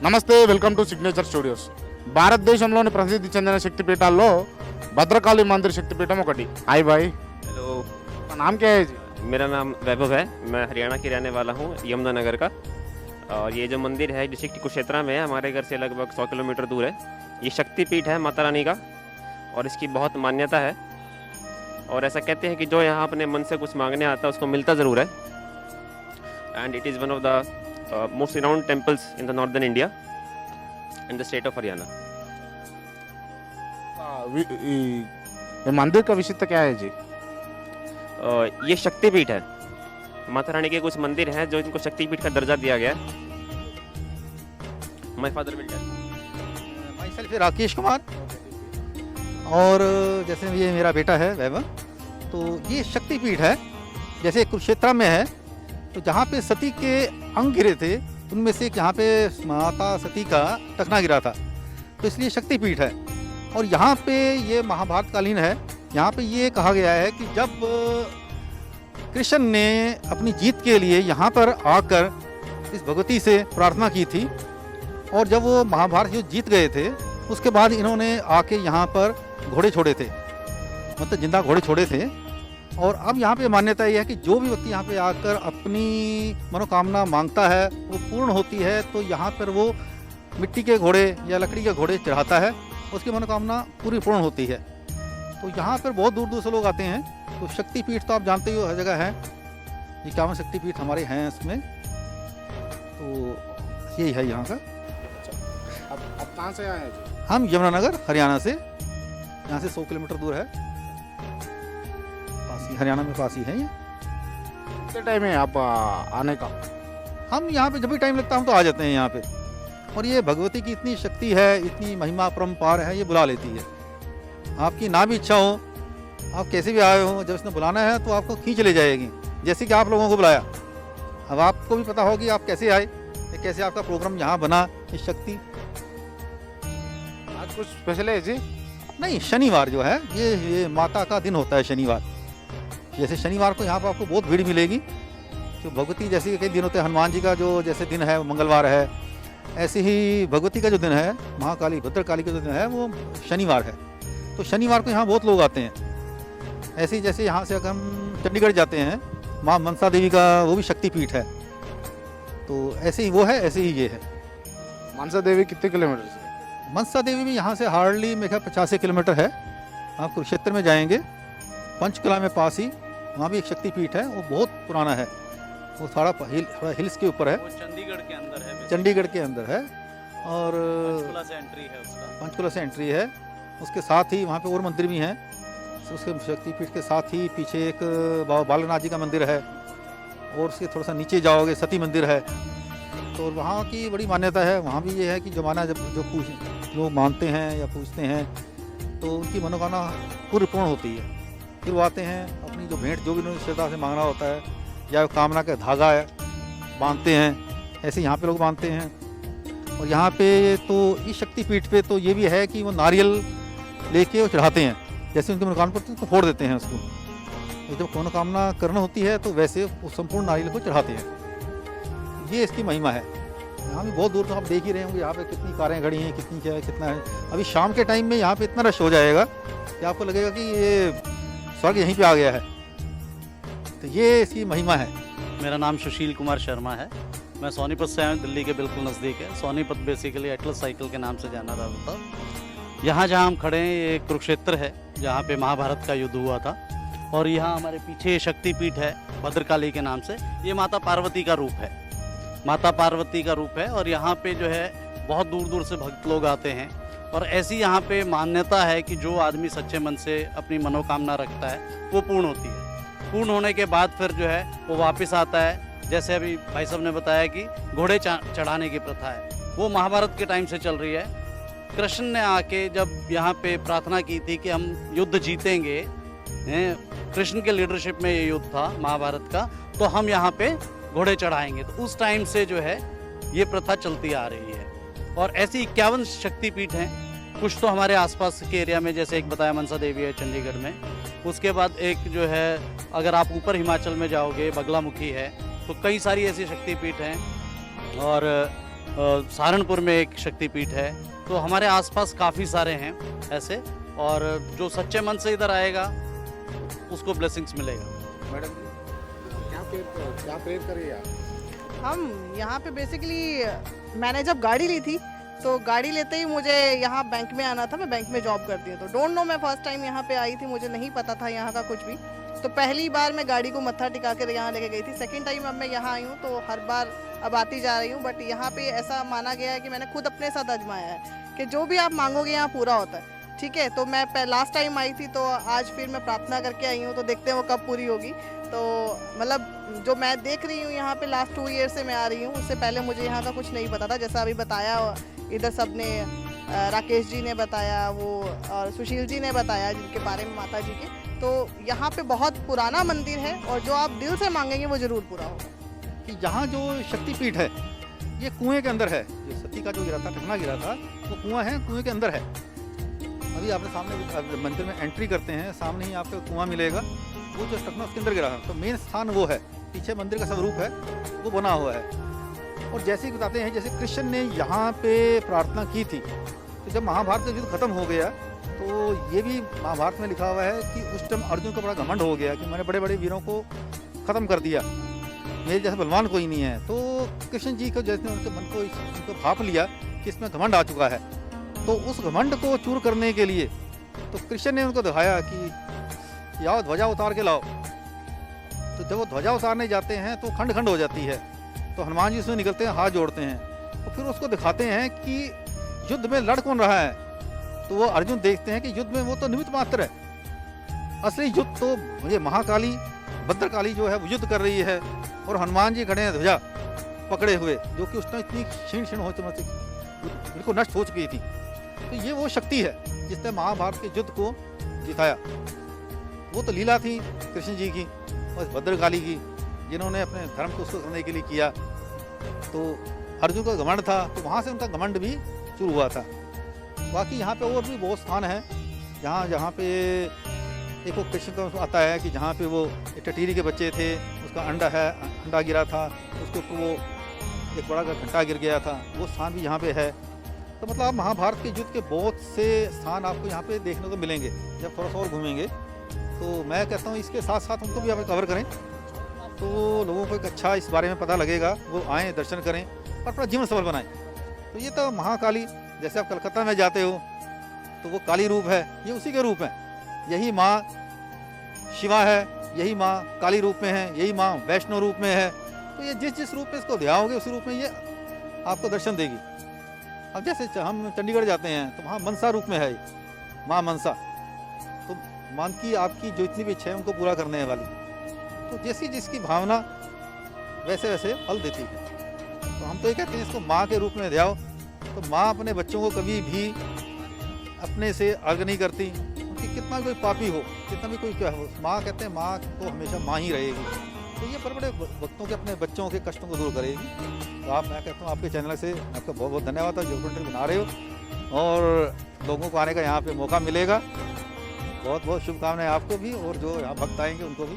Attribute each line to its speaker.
Speaker 1: నమస్తే, welcome to signature studios. భారతదేశంలోని ప్రసిద్ధి చెందిన శక్తిపీఠాల్లో భద్రకాళి మందిర్ శక్తిపీఠం ఒకటి. హాయ్ భాయ్,
Speaker 2: हेलो।
Speaker 1: नाम क्या है जी?
Speaker 2: मेरा नाम वैभव है। मैं हरियाणा के रहने वाला हूँ, यमुनानगर का। और ये जो मंदिर है डिस्ट्रिक्ट कुरुक्षेत्र में है, हमारे घर से लगभग 100 किलोमीटर दूर है। ये शक्तिपीठ है माता रानी का और इसकी बहुत मान्यता है। और ऐसा कहते हैं कि जो यहाँ अपने मन से कुछ मांगने आता है उसको मिलता ज़रूर है। And it is one of the most renowned temples in the northern India in the state of Haryana.
Speaker 1: ये मंदिर का विशिष्ट क्या है जी?
Speaker 2: ये शक्तिपीठ है। माता रानी के कुछ मंदिर हैं जो इनको शक्तिपीठ का दर्जा दिया गया है। My father will tell.
Speaker 3: Myself Rakesh Kumar, और जैसे ये मेरा बेटा है वैभव। तो ये शक्तिपीठ है, जैसे कुरुक्षेत्र में है तो जहाँ पे सती के अंग गिरे थे उनमें से एक यहाँ पे माता सती का टखना गिरा था, तो इसलिए शक्तिपीठ है। और यहाँ पे ये महाभारत कालीन है। यहाँ पे ये कहा गया है कि जब कृष्ण ने अपनी जीत के लिए यहाँ पर आकर इस भगवती से प्रार्थना की थी, और जब वो महाभारत युद्ध जीत गए थे उसके बाद इन्होंने आके यहाँ पर घोड़े छोड़े थे, मतलब जिंदा घोड़े छोड़े थे। और अब यहाँ पे मान्यता ये है कि जो भी व्यक्ति यहाँ पे आकर अपनी मनोकामना मांगता है वो पूर्ण होती है। तो यहाँ पर वो मिट्टी के घोड़े या लकड़ी के घोड़े चढ़ाता है, उसकी मनोकामना पूरी पूर्ण होती है। तो यहाँ पर बहुत दूर दूर से लोग आते हैं। तो शक्तिपीठ तो आप जानते ही हो, हर जगह है। 51 शक्तिपीठ हमारे हैं इसमें, तो यही है यहाँ का।
Speaker 1: अब कहाँ से आए हैं जी?
Speaker 3: हम यमुनानगर हरियाणा से, यहाँ से 100 किलोमीटर दूर है। पास ही, हरियाणा में पास ही है ये।
Speaker 1: कितने टाइम है आप आने का?
Speaker 3: हम यहाँ पे जब भी टाइम लगता है हम तो आ जाते हैं यहाँ पे। और ये भगवती की इतनी शक्ति है, इतनी महिमा परम्पार है, ये बुला लेती है। आपकी ना भी इच्छा हो, आप कैसे भी आए हो, जब इसने बुलाना है तो आपको खींच ले जाएगी, जैसे कि आप लोगों को बुलाया। अब आपको भी पता हो कि आप कैसे आए, कैसे आपका प्रोग्राम यहाँ बना। ये शक्ति
Speaker 1: आज कुछ स्पेशल है जी?
Speaker 3: नहीं, शनिवार जो है ये माता का दिन होता है शनिवार। जैसे शनिवार को यहाँ पर आपको बहुत भीड़ मिलेगी। जो भगवती जैसे कई दिन होते हैं, हनुमान जी का जो जैसे दिन है वो मंगलवार है, ऐसे ही भगवती का जो दिन है, महाकाली भद्रकाली का जो दिन है वो शनिवार है। तो शनिवार को यहाँ बहुत लोग आते हैं। ऐसे ही जैसे यहाँ से अगर हम चंडीगढ़ जाते हैं, माँ मनसा देवी का वो भी शक्तिपीठ है। तो ऐसे ही वो है, ऐसे ही ये है।
Speaker 1: मनसा देवी कितने किलोमीटर से?
Speaker 3: मनसा देवी भी यहाँ से हार्डली मेरे ख्याल 85 किलोमीटर है। आप कुरुक्षेत्र में जाएंगे, पंचकुला में पास ही, वहाँ भी एक शक्तिपीठ है। वो बहुत पुराना है, वो थोड़ा हिल्स के ऊपर है।
Speaker 4: वो चंडीगढ़ के अंदर है।
Speaker 3: चंडीगढ़ के अंदर है, और
Speaker 4: पंचकुला से एंट्री है उसका।
Speaker 3: पंचकुला से एंट्री है। उसके साथ ही वहाँ पे और मंदिर भी हैं। उसके शक्तिपीठ के साथ ही पीछे एक बाबा बालनाथ जी का मंदिर है, और उसके थोड़ा सा नीचे जाओगे सती मंदिर है। तो वहाँ की बड़ी मान्यता है। वहाँ भी ये है कि जमाना जब जो लोग मानते हैं या पूछते हैं तो उनकी मनोकामना पूरी पूर्ण होती है। फिर वो आते हैं, अपनी जो भेंट जो भी उन्होंने श्रद्धा से मांगना होता है या कामना का धागा है बांधते हैं, ऐसे यहाँ पे लोग बांधते हैं। और यहाँ पे तो इस शक्तिपीठ पे तो ये भी है कि वो नारियल लेके वो चढ़ाते हैं, जैसे उनकी मनोकामना पर उसको फोड़ देते हैं उसको। तो जब मनोकामना करना होती है तो वैसे वो संपूर्ण नारियल को चढ़ाते हैं। ये इसकी महिमा है। यहाँ भी बहुत दूर तो आप देख ही रहे होंगे, यहाँ पे कितनी कारें खड़ी हैं, कितनी क्या है, कितना है। अभी शाम के टाइम में यहाँ पे इतना रश हो जाएगा कि आपको लगेगा कि ये स्वर्ग यहीं पे आ गया है। तो ये इसकी महिमा है।
Speaker 4: मेरा नाम सुशील कुमार शर्मा है। मैं सोनीपत से आया हूँ, दिल्ली के बिल्कुल नज़दीक है। सोनीपत बेसिकली एटलस साइकिल के नाम से जाना जाता था। यहाँ जहाँ हम खड़े हैं ये कुरुक्षेत्र है, जहाँ पे महाभारत का युद्ध हुआ था। और यहाँ हमारे पीछे शक्तिपीठ है भद्रकाली के नाम से। ये माता पार्वती का रूप है, माता पार्वती का रूप है। और यहाँ पे जो है बहुत दूर दूर से भक्त लोग आते हैं। और ऐसी यहाँ पे मान्यता है कि जो आदमी सच्चे मन से अपनी मनोकामना रखता है वो पूर्ण होती है। पूर्ण होने के बाद फिर जो है वो वापस आता है। जैसे अभी भाई साहब ने बताया कि घोड़े चढ़ाने की प्रथा है, वो महाभारत के टाइम से चल रही है। कृष्ण ने आके जब यहाँ पे प्रार्थना की थी कि हम युद्ध जीतेंगे, कृष्ण के लीडरशिप में ये युद्ध था महाभारत का, तो हम यहाँ पे घोड़े चढ़ाएंगे। तो उस टाइम से जो है ये प्रथा चलती आ रही है। और ऐसी 51 शक्तिपीठ हैं। कुछ तो हमारे आसपास के एरिया में, जैसे एक बताया मनसा देवी है चंडीगढ़ में। उसके बाद एक जो है अगर आप ऊपर हिमाचल में जाओगे बगलामुखी है, तो कई सारी ऐसी शक्तिपीठ हैं। और सहारनपुर में एक शक्तिपीठ है। तो हमारे आसपास काफ़ी सारे हैं ऐसे, और जो सच्चे मन से इधर आएगा उसको ब्लेसिंग्स मिलेगा।
Speaker 1: मैडम जी क्या प्रेयर करिए आप?
Speaker 5: हम यहाँ पे बेसिकली मैंने जब गाड़ी ली थी तो गाड़ी लेते ही मुझे यहाँ बैंक में आना था। मैं बैंक में जॉब करती हूँ, तो डोंट नो, मैं फर्स्ट टाइम यहाँ पे आई थी, मुझे नहीं पता था यहाँ का कुछ भी। तो पहली बार मैं गाड़ी को मत्था टिका कर यहाँ लेके गई थी। सेकंड टाइम अब मैं यहाँ आई हूँ तो हर बार अब आती जा रही हूँ। बट यहाँ पे ऐसा माना गया है कि मैंने खुद अपने साथ आजमाया है कि जो भी आप मांगोगे यहाँ पूरा होता है। ठीक है, तो मैं लास्ट टाइम आई थी तो आज फिर मैं प्रार्थना करके आई हूँ, तो देखते हैं वो कब पूरी होगी। तो मतलब जो मैं देख रही हूँ यहाँ पे लास्ट 2 ईयर से मैं आ रही हूँ, उससे पहले मुझे यहाँ का कुछ नहीं पता था। जैसा अभी बताया इधर सब ने, राकेश जी ने बताया वो, और सुशील जी ने बताया जिनके बारे में माता जी के, तो यहाँ पे बहुत पुराना मंदिर है और जो आप दिल से मांगेंगे वो ज़रूर पूरा होगा।
Speaker 3: कि यहाँ जो शक्तिपीठ है ये कुएं के अंदर है। जो सती का जो गिरा था, टकना गिरा था, वो कुआं है, कुएं के अंदर है। अभी आपने सामने मंदिर में एंट्री करते हैं, सामने ही आपको कुआं मिलेगा, वो जो टकना उसके अंदर गिरा है। तो मेन स्थान वो है, पीछे मंदिर का स्वरूप है वो बना हुआ है। और जैसे कि बताते हैं, जैसे कृष्ण ने यहाँ पे प्रार्थना की थी, तो जब महाभारत का युद्ध खत्म हो गया तो ये भी महाभारत में लिखा हुआ है कि उस टाइम अर्जुन को बड़ा घमंड हो गया कि मैंने बड़े बड़े वीरों को ख़त्म कर दिया, मेरे जैसा बलवान कोई नहीं है। तो कृष्ण जी को जैसे उनके मन को उनको भाप लिया कि इसमें घमंड आ चुका है, तो उस घमंड को चूर करने के लिए तो कृष्ण ने उनको दिखाया कि आओ ध्वजा उतार के लाओ। तो जब वो ध्वजा उतारने जाते हैं तो खंड खंड हो जाती है। तो हनुमान जी उसमें निकलते हैं, हाथ जोड़ते हैं, तो फिर उसको दिखाते हैं कि युद्ध में लड़ कौन रहा है। तो वो अर्जुन देखते हैं कि युद्ध में वो तो निमित्त मात्र है, असली युद्ध तो मुझे महाकाली भद्रकाली जो है वो युद्ध कर रही है, और हनुमान जी खड़े हैं ध्वजा पकड़े हुए, जो कि उस टाइम इतनी क्षीण क्षीण हो चुकी, बिल्कुल नष्ट हो चुकी थी। तो ये वो शक्ति है जिसने महाभारत के युद्ध को जिताया। वो तो लीला थी कृष्ण जी की और भद्रकाली की, जिन्होंने अपने धर्म को शुरू करने के लिए किया। तो अर्जुन का घमंड था, तो वहाँ से उनका घमंड भी शुरू हुआ था। बाकी यहाँ पे और भी बहुत स्थान है जहाँ पे एक वो कृष्ण का आता है कि जहाँ पे वो एक टटीरी के बच्चे थे, उसका अंडा गिरा था, उसके ऊपर वो एक बड़ा घंटा गिर गया था, वो स्थान भी यहाँ पे है। तो मतलब आप महाभारत के युद्ध के बहुत से स्थान आपको यहाँ पे देखने को मिलेंगे जब थोड़ा सा और घूमेंगे। तो मैं कहता हूँ इसके साथ साथ उनको भी आप कवर करें, तो लोगों को एक अच्छा इस बारे में पता लगेगा, वो आएँ, दर्शन करें और अपना जीवन सफल बनाएं। तो ये तो महाकाली, जैसे आप कलकत्ता में जाते हो तो वो काली रूप है, ये उसी के रूप है। यही माँ शिवा है, यही माँ काली रूप में है, यही माँ वैष्णो रूप में है। तो ये जिस जिस रूप में इसको ध्याओगे उसी रूप में ये आपको दर्शन देगी। अब जैसे हम चंडीगढ़ जाते हैं तो वहाँ मनसा रूप में है माँ मनसा, तो मान की आपकी जो इतनी भी इच्छा है उनको पूरा करने वाली। तो जैसी जिसकी भावना वैसे वैसे फल देती है। तो हम तो ये कहते हैं इसको माँ के रूप में ध्याओ। तो माँ अपने बच्चों को कभी भी अपने से अलग नहीं करती, क्योंकि कितना भी कोई पापी हो, कितना भी कोई क्या हो, माँ कहते हैं माँ तो हमेशा माँ ही रहेगी। तो ये बड़े बड़े भक्तों के अपने बच्चों के कष्टों को दूर करेगी। तो मैं कहता हूँ आपके चैनल से आपका बहुत बहुत धन्यवाद है, जो कंटेंट बना रहे हो और लोगों को आने का यहाँ पे मौका मिलेगा। बहुत बहुत शुभकामनाएं आपको भी और जो यहाँ भक्त आएंगे उनको भी।